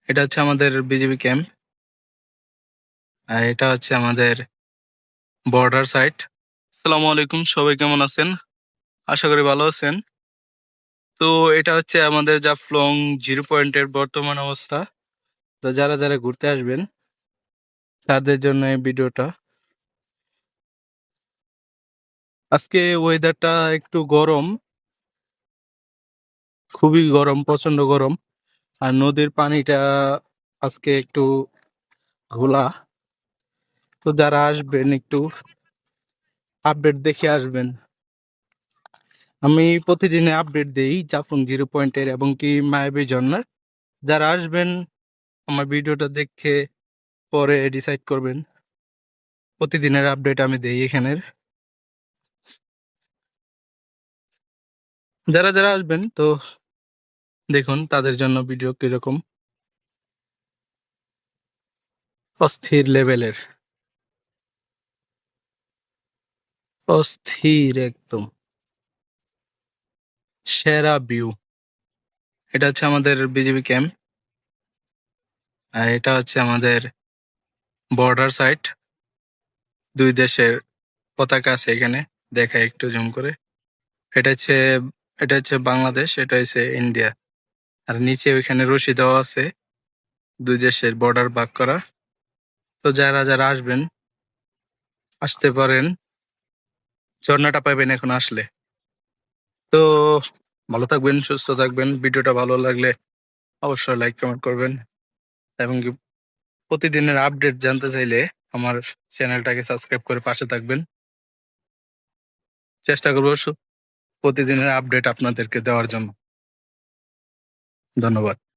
এটা হচ্ছে আমাদের বিজিবি ক্যাম্প। আর এটা হচ্ছে আমাদের বর্ডার সাইট। আসসালামু আলাইকুম, সবাই কেমন আছেন? আশা করি ভালো আছেন। তো এটা হচ্ছে আমাদের জাফলং 0 পয়েন্টের বর্তমান অবস্থা। তো যারা যারা ঘুরতে আসবেন তাদের জন্য এই ভিডিওটা। আজকে ওয়েদারটা একটু গরম, খুবই গরম, প্রচন্ড গরম। আর নদীর পানিটা আজকে একটু ঘোলা। তো যারা আসবেন একটু আপডেট দেখে আসবেন। আমি প্রতিদিনে আপডেট দেই জাফলং 0 পয়েন্টের এবং কি মায়াবী ঝর্ণার। যারা আসবেন আমার ভিডিওটা দেখে পরে ডিসাইড করবেন। প্রতিদিনের আপডেট আমি দেই এখানের। যারা যারা আসবেন তো দেখুন তাদের জন্য ভিডিও কিরকম অস্থির লেভেলের, অস্থির একদম সেরা ভিউ। এটা হচ্ছে আমাদের বিজিবি ক্যাম্প। আর এটা হচ্ছে আমাদের বর্ডার সাইট। দুই দেশের পতাকা আছে এখানে, দেখায় একটু জুম করে। এটা হচ্ছে এটা হচ্ছে বাংলাদেশ, এটা হচ্ছে ইন্ডিয়া। আর নিচে ওইখানে রশি দেওয়া আছে, দুই দেশের বর্ডার ভাগ করা। তো যারা যারা আসবেন আসতে পারেন, ঝর্ণাটা পাবেন এখন আসলে। তো ভালো থাকবেন, সুস্থ থাকবেন। ভিডিওটা ভালো লাগলে অবশ্যই লাইক কমেন্ট করবেন এবং কি প্রতিদিনের আপডেট জানতে চাইলে আমার চ্যানেলটাকে সাবস্ক্রাইব করে পাশে থাকবেন। চেষ্টা করবো প্রতিদিনের আপডেট আপনাদেরকে দেওয়ার জন্য। ধন্যবাদ।